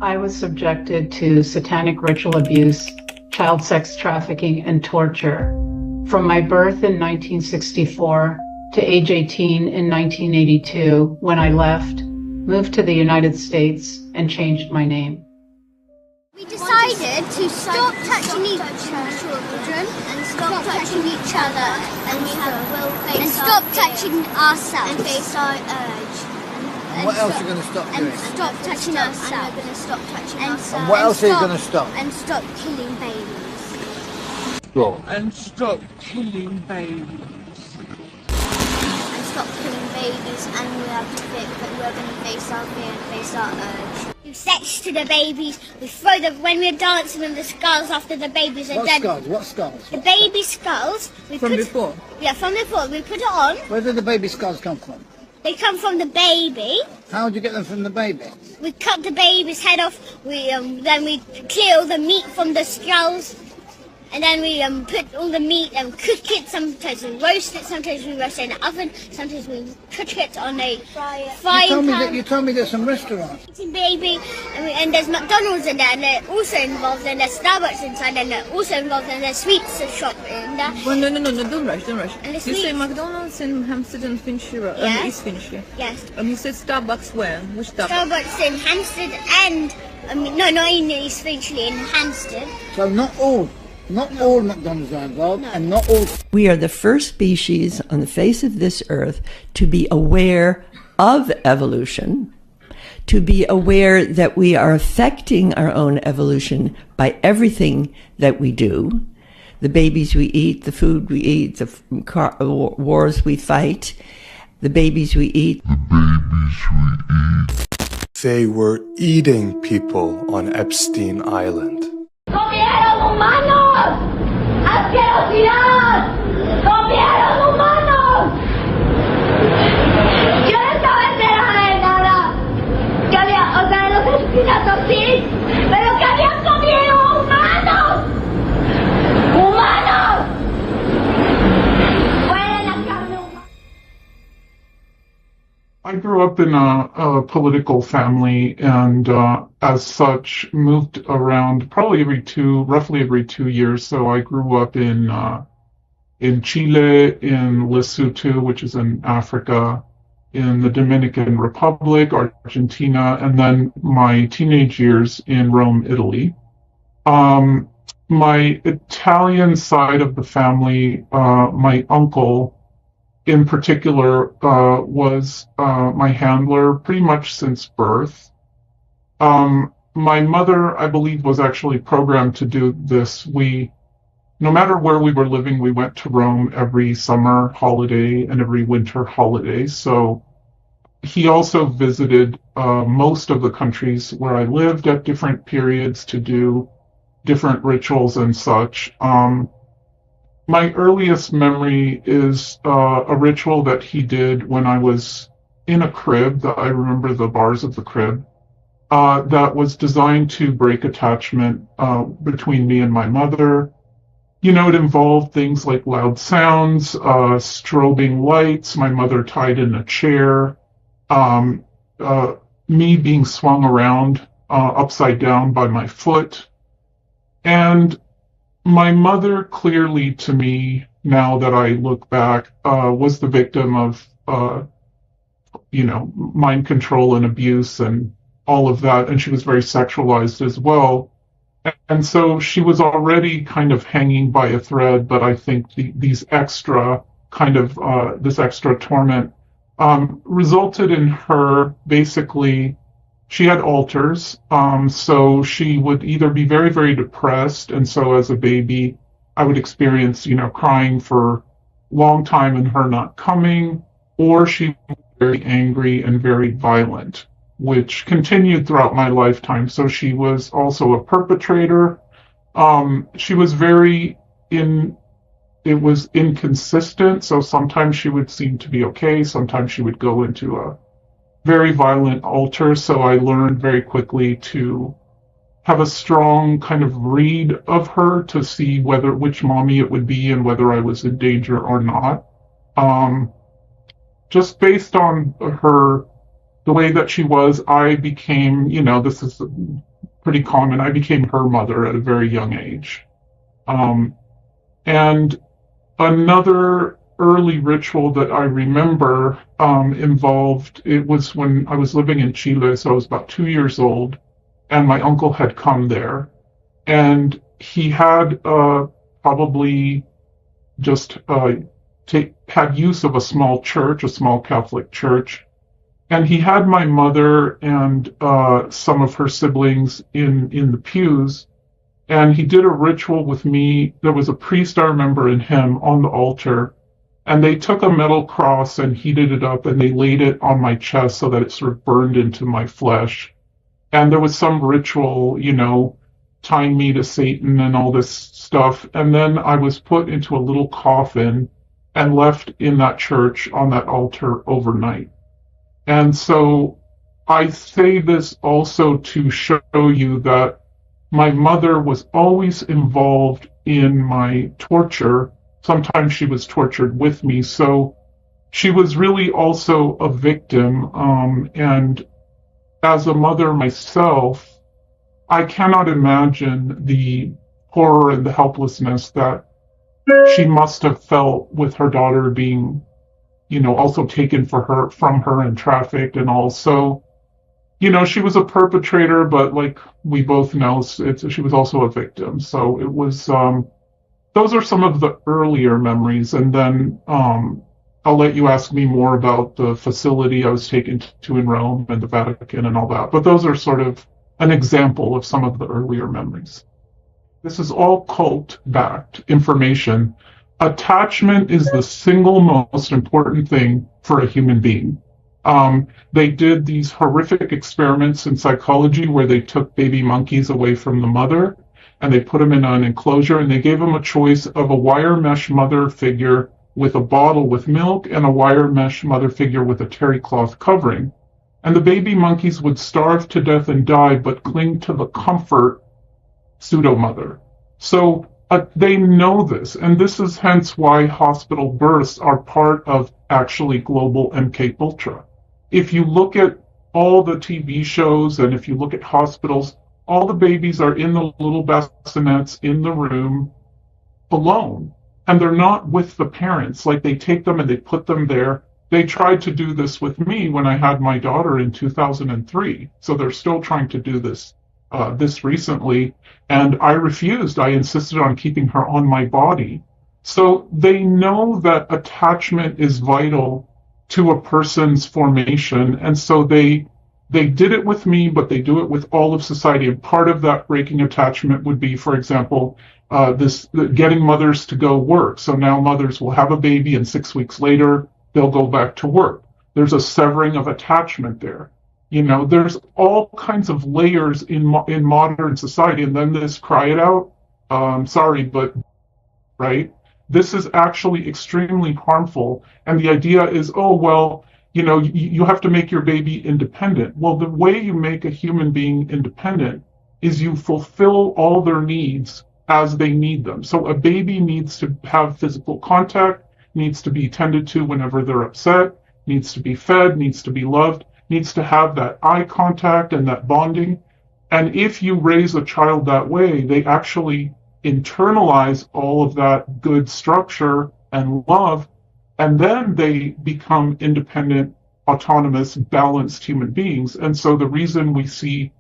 I was subjected to satanic ritual abuse, child sex trafficking, and torture. From my birth in 1964 to age 18 in 1982, when I left, moved to the United States, and changed my name. We decided to stop touching each children and stop touching each other and stop touching ourselves and face our urge. And what else are you going to stop doing? And stop touching ourselves. And we're going to stop touching ourselves. And what else are you going to stop? And stop killing babies. And stop killing babies. And stop killing babies, and we're going to face our fear and face our urge. Do sex to the babies. We throw them when we're dancing with the skulls after the babies are dead. What skulls? The baby skulls. Before? Yeah, from before. We put it on. Where did the baby skulls come from? They come from the baby. How did you get them from the baby? We cut the baby's head off. Then we clear all the meat from the skulls. And then we put all the meat and cook it. Sometimes we roast it, sometimes we roast it in the oven, sometimes we cook it on a frying pan. You told me there's some restaurants. Eating baby, and there's McDonald's in there, and they're also involved, and there's Starbucks inside, and they're also involved, and there's sweets shop in there. Well, no, don't rush. And You say McDonald's in Hampstead and Finchley, East Finchley. Yes. You said Starbucks where? Which Starbucks? Starbucks in Hampstead and, no, not in East Finchley, in Hampstead. So not all McDonald's are involved, and not all... We are the first species on the face of this earth to be aware of evolution, to be aware that we are affecting our own evolution by everything that we do. The babies we eat, the food we eat, the wars we fight, the babies we eat. They were eating people on Epstein Island. ¡Comieron humanos! ¡Asquerosidad! ¡Comieron humanos! Yo no estaba enterada de nada. Que había, o sea, de los asesinatos sí, pero que habían comido humanos. ¡Humanos! ¡Fuera la carne humana! I grew up in a political family, and as such moved around probably roughly every 2 years. So I grew up in Chile, in Lesotho, which is in Africa, in the Dominican Republic, Argentina, and then my teenage years in Rome, Italy. My Italian side of the family, my uncle in particular, was my handler pretty much since birth. My mother, I believe, was actually programmed to do this. No matter where we were living, we went to Rome every summer holiday and every winter holiday. So he also visited most of the countries where I lived at different periods to do different rituals and such. My earliest memory is a ritual that he did when I was in a crib. I remember the bars of the crib. That was designed to break attachment between me and my mother. You know, it involved things like loud sounds, strobing lights, my mother tied in a chair, me being swung around upside down by my foot. And my mother, clearly to me, now that I look back, was the victim of, mind control and abuse and all of that. And she was very sexualized as well. And so she was already kind of hanging by a thread, but I think this extra torment resulted in her basically, she had alters, so she would either be very, very depressed, and so as a baby, I would experience, crying for a long time and her not coming, or she would be very angry and very violent, which continued throughout my lifetime. So she was also a perpetrator. She was it was inconsistent, so sometimes she would seem to be okay, sometimes she would go into a very violent alter, so I learned very quickly to have a strong kind of read of her to see which mommy it would be and whether I was in danger or not. Just based on her the way that she was, I became, this is pretty common, I became her mother at a very young age. And another early ritual that I remember involved, it was when I was living in Chile, so I was about 2 years old, and my uncle had come there. And he had probably just had use of a small church, a small Catholic church. And he had my mother and some of her siblings in the pews. And he did a ritual with me. There was a priest, I remember, and him on the altar. And they took a metal cross and heated it up, and they laid it on my chest so that it sort of burned into my flesh. And there was some ritual, tying me to Satan and all this stuff. And then I was put into a little coffin and left in that church on that altar overnight. And so I say this also to show you that my mother was always involved in my torture. Sometimes she was tortured with me. So she was really also a victim. And as a mother myself, I cannot imagine the horror and the helplessness that she must have felt with her daughter being, also taken from her and trafficked, and also, she was a perpetrator, but like we both know, she was also a victim. So it was, those are some of the earlier memories. And then I'll let you ask me more about the facility I was taken to in Rome and the Vatican and all that. But those are sort of an example of some of the earlier memories. This is all cult-backed information. Attachment is the single most important thing for a human being. They did these horrific experiments in psychology where they took baby monkeys away from the mother and they put them in an enclosure, and they gave them a choice of a wire mesh mother figure with a bottle with milk and a wire mesh mother figure with a terry cloth covering. And the baby monkeys would starve to death and die, but cling to the comfort pseudo-mother. So they know this, and this is hence why hospital births are part of actually global MK Ultra. If you look at all the TV shows and if you look at hospitals, all the babies are in the little bassinets in the room alone, and they're not with the parents. Like, they take them and they put them there. They tried to do this with me when I had my daughter in 2003, so they're still trying to do this recently, and I refused. I insisted on keeping her on my body. So they know that attachment is vital to a person's formation, and so they did it with me, but they do it with all of society. And part of that breaking attachment would be, for example, getting mothers to go work. So now mothers will have a baby, and 6 weeks later they'll go back to work. There's a severing of attachment there. There's all kinds of layers in modern society, and then this cry it out, sorry, but, right? This is actually extremely harmful, and the idea is, oh, well, you have to make your baby independent. Well, the way you make a human being independent is you fulfill all their needs as they need them. So a baby needs to have physical contact, needs to be tended to whenever they're upset, needs to be fed, needs to be loved, needs to have that eye contact and that bonding. And if you raise a child that way, they actually internalize all of that good structure and love, and then they become independent, autonomous, balanced human beings. And so the reason we see,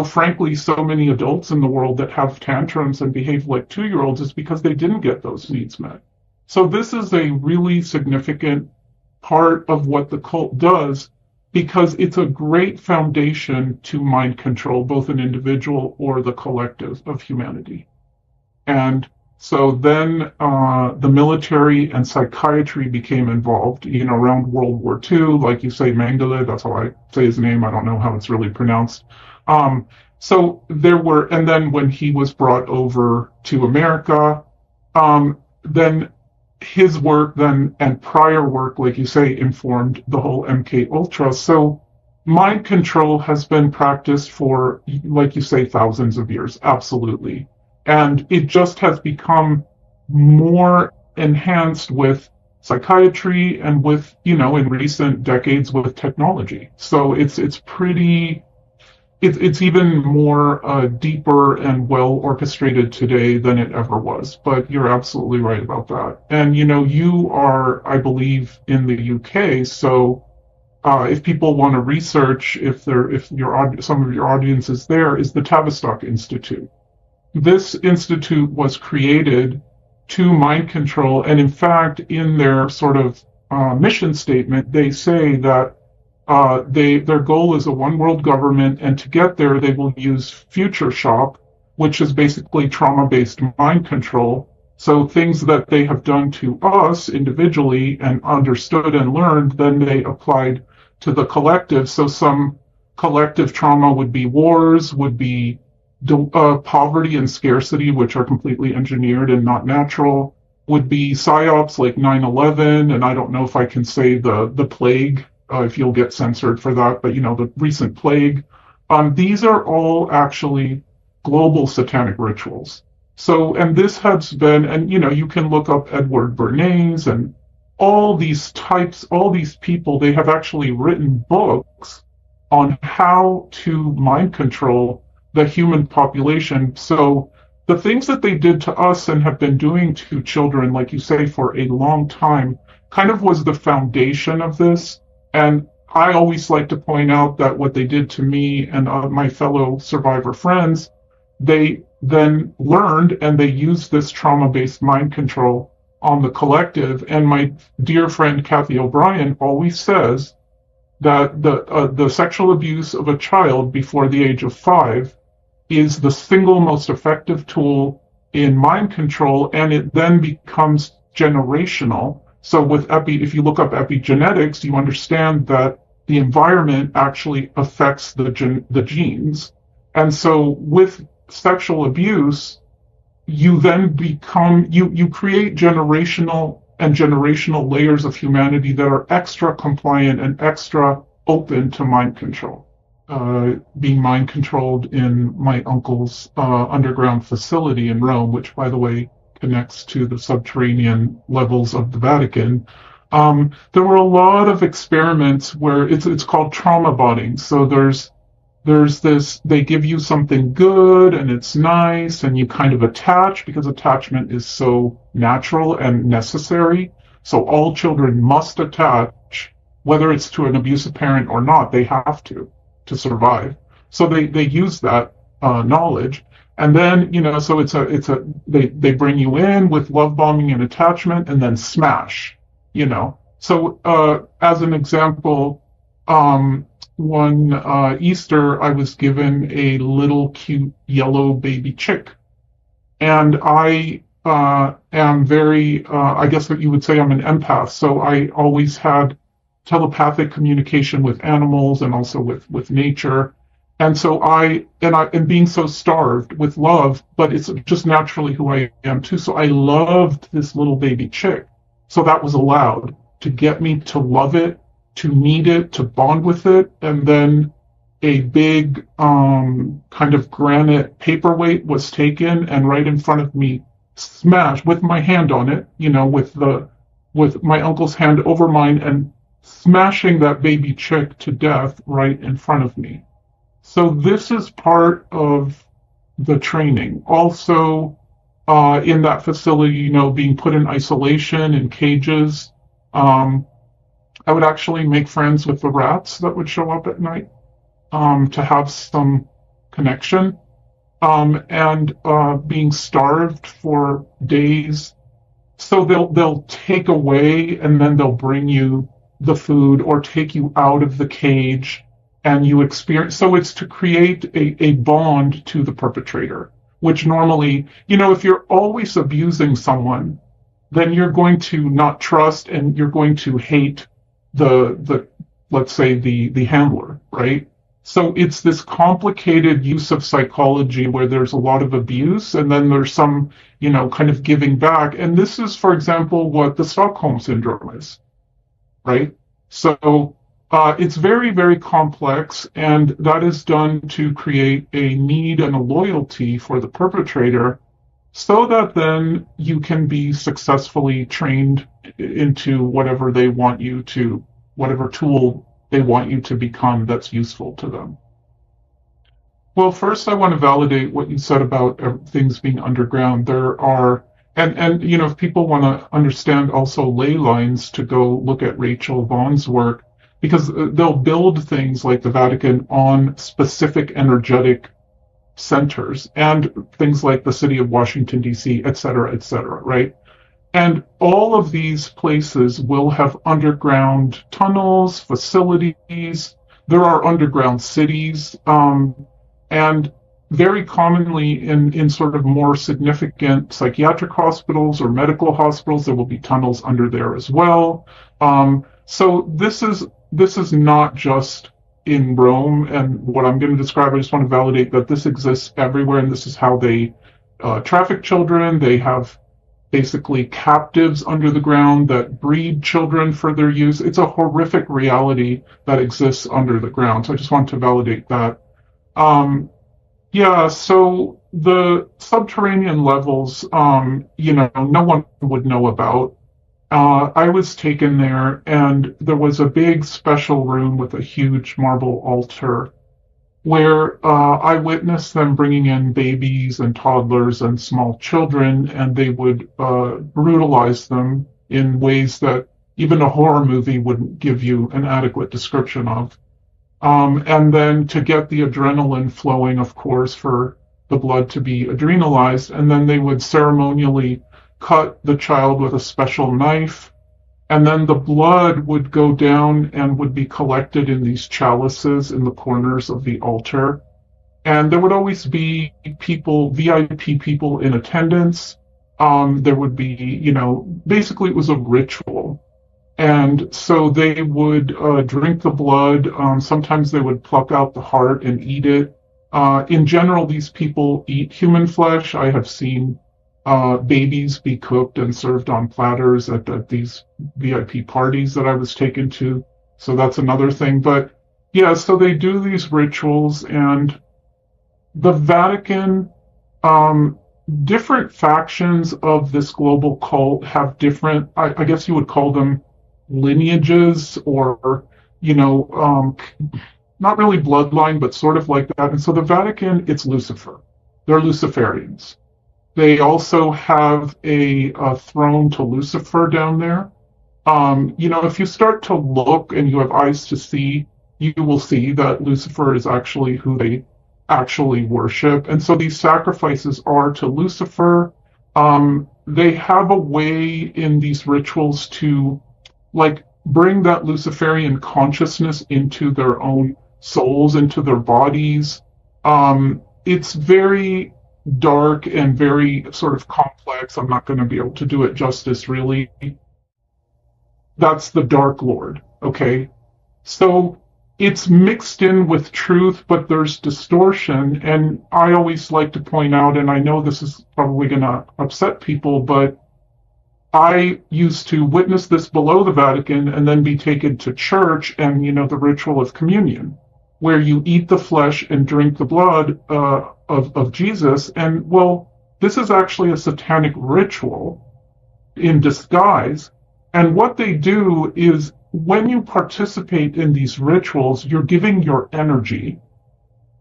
frankly, so many adults in the world that have tantrums and behave like 2-year-olds is because they didn't get those needs met. So this is a really significant part of what the cult does, because it's a great foundation to mind control, both an individual or the collective of humanity. And so then the military and psychiatry became involved, around World War II, like you say, Mengele, that's how I say his name. I don't know how it's really pronounced. So there were, and then when he was brought over to America, then his work then and prior work, like you say, informed the whole MK Ultra. So mind control has been practiced for, like you say, thousands of years. Absolutely. And it just has become more enhanced with psychiatry and with, in recent decades with technology. So it's even more deeper and well orchestrated today than it ever was. But you're absolutely right about that. And you are, I believe, in the UK. So if people want to research, some of your audience is there, is the Tavistock Institute. This institute was created to mind control, and in fact, in their sort of mission statement, they say that their goal is a one world government, and to get there, they will use future shock, which is basically trauma-based mind control. So things that they have done to us individually and understood and learned, then they applied to the collective. So some collective trauma would be wars, would be poverty and scarcity, which are completely engineered and not natural, would be psyops like 9/11, and I don't know if I can say the plague, if you'll get censored for that, but the recent plague. These are all actually global satanic rituals. So, and this has been, and you can look up Edward Bernays and all these people, they have actually written books on how to mind control the human population. So the things that they did to us and have been doing to children, like you say, for a long time, kind of was the foundation of this. And I always like to point out that what they did to me and my fellow survivor friends, they then learned and they used this trauma-based mind control on the collective. And my dear friend Kathy O'Brien always says that the sexual abuse of a child before the age of 5 is the single most effective tool in mind control, and it then becomes generational. So if you look up epigenetics, you understand that the environment actually affects the genes. And so with sexual abuse, you then you create generational layers of humanity that are extra compliant and extra open to mind control. Being mind controlled in my uncle's underground facility in Rome, which, by the way, connects to the subterranean levels of the Vatican. There were a lot of experiments where it's called trauma bonding. So there's this, they give you something good and it's nice and you kind of attach because attachment is so natural and necessary. So all children must attach, whether it's to an abusive parent or not, they have to survive. So they use that knowledge. And then, so they bring you in with love bombing and attachment and then smash, So as an example, one Easter, I was given a little cute yellow baby chick. And I am very, I guess what you would say I'm an empath. So I always had telepathic communication with animals and also with nature. And so and being so starved with love, but it's just naturally who I am too. So I loved this little baby chick. So that was allowed to get me to love it, to need it, to bond with it. And then a big kind of granite paperweight was taken and right in front of me, smashed with my hand on it, with my uncle's hand over mine and smashing that baby chick to death right in front of me. So this is part of the training. Also, in that facility, being put in isolation in cages, I would actually make friends with the rats that would show up at night to have some connection, and being starved for days. So they'll take away and then they'll bring you the food or take you out of the cage and you experience. So it's to create a bond to the perpetrator, which normally, if you're always abusing someone, then you're going to not trust and you're going to hate the let's say the handler, right? So it's this complicated use of psychology where there's a lot of abuse and then there's some, kind of giving back. And this is, for example, what the Stockholm Syndrome is, right? So it's very, very complex, and that is done to create a need and a loyalty for the perpetrator. so that then you can be successfully trained into whatever they want you to, whatever tool they want you to become that's useful to them. Well, first I want to validate what you said about things being underground. There are, and you know, if people want to understand also ley lines, to go look at Rachel Vaughn's work, because they'll build things like the Vatican on specific energetic centers and things like the city of Washington, D.C., et cetera, right? And all of these places will have underground tunnels, facilities. There are underground cities, and very commonly in sort of more significant psychiatric hospitals or medical hospitals, there will be tunnels under there as well. So this is not just in Rome, and what I'm going to describe, I just want to validate that this exists everywhere, and this is how they traffic children. They have basically captives under the ground that breed children for their use. It's a horrific reality that exists under the ground. So I just want to validate that. Yeah, so the subterranean levels, you know, no one would know about. I was taken there, and there was a big special room with a huge marble altar where I witnessed them bringing in babies and toddlers and small children, and they would brutalize them in ways that even a horror movie wouldn't give you an adequate description of. And then to get the adrenaline flowing, of course, for the blood to be adrenalized, and then they would ceremonially cut the child with a special knife, and then the blood would go down and would be collected in these chalices in the corners of the altar. And there would always be people, VIP people in attendance. There would be, you know, basically it was a ritual. And so they would drink the blood. Sometimes they would pluck out the heart and eat it. In general, these people eat human flesh. I have seen babies be cooked and served on platters at these VIP parties that I was taken to. So that's another thing. But yeah, so they do these rituals, and the Vatican, different factions of this global cult have different, I guess you would call them lineages, or, you know, not really bloodline, but sort of like that. And so the Vatican, it's Lucifer. They're Luciferians. They also have a throne to Lucifer down there. You know, if you start to look and you have eyes to see, you will see that Lucifer is actually who they actually worship. And so these sacrifices are to Lucifer. They have a way in these rituals to, like, bring that Luciferian consciousness into their own souls, into their bodies. It's very dark and very sort of complex. I'm not going to be able to do it justice, really. That's the Dark Lord, okay? So it's mixed in with truth, but there's distortion. And I always like to point out, and I know this is probably going to upset people, but I used to witness this below the Vatican and then be taken to church, and, you know, the ritual of communion, where you eat the flesh and drink the blood of Jesus. And, well, this is actually a satanic ritual in disguise. And what they do is, when you participate in these rituals, you're giving your energy,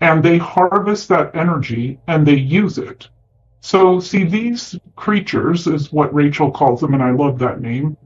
and they harvest that energy and they use it. So, see, these creatures is what Rachel calls them, and I love that name.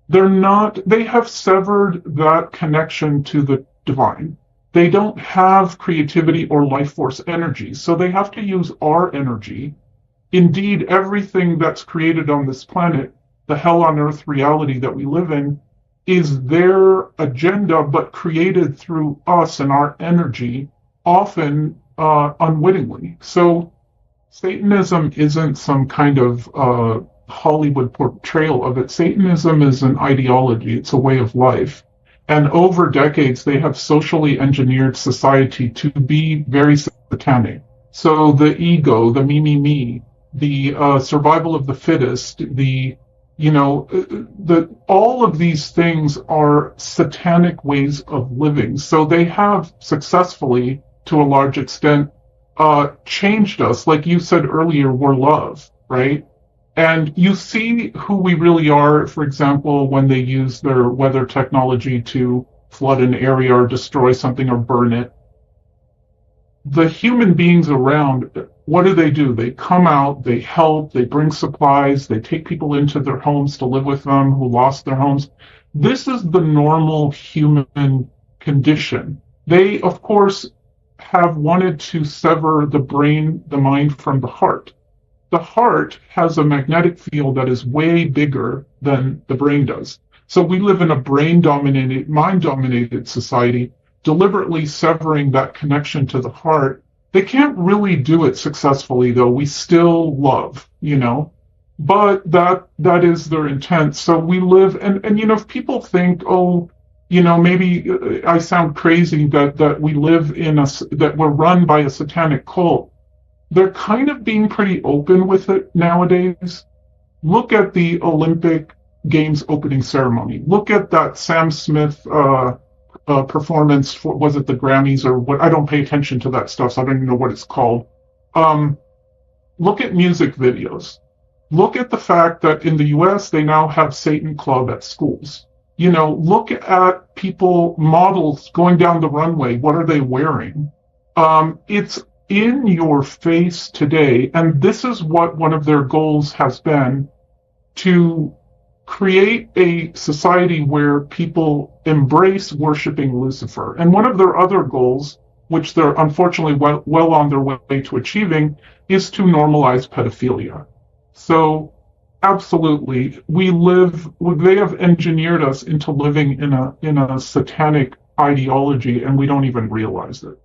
They have severed that connection to the divine. They don't have creativity or life force energy, so they have to use our energy. Indeed, everything that's created on this planet, the hell on earth reality that we live in, is their agenda, but created through us and our energy, often unwittingly. So Satanism isn't some kind of Hollywood portrayal of it. Satanism is an ideology. It's a way of life. And over decades, they have socially engineered society to be very satanic. So the ego, the me, the survival of the fittest, all of these things are satanic ways of living. So they have successfully, to a large extent, changed us. Like you said earlier, we're love. right? And you see who we really are, for example, when they use their weather technology to flood an area or destroy something or burn it. The human beings around, what do? They come out, they help, they bring supplies, they take people into their homes to live with them who lost their homes. This is the normal human condition. They, of course, have wanted to sever the brain, the mind from the heart. The heart has a magnetic field that is way bigger than the brain does. So we live in a brain-dominated, mind-dominated society, deliberately severing that connection to the heart. They can't really do it successfully, though. We still love, but that is their intent. So we live, and if people think, oh, maybe I sound crazy that we live that we're run by a satanic cult. They're kind of being pretty open with it nowadays. Look at the Olympic Games opening ceremony. Look at that Sam Smith performance for, was it the Grammys or what? I don't pay attention to that stuff, so I don't even know what it's called. Look at music videos. Look at the fact that in the US they now have Satan Club at schools. Look at models going down the runway. What are they wearing? It's in your face today, and this is what one of their goals has been, to create a society where people embrace worshiping Lucifer. And one of their other goals, which they're unfortunately well on their way to achieving, is to normalize pedophilia. So absolutely, they have engineered us into living in a satanic ideology, and we don't even realize it.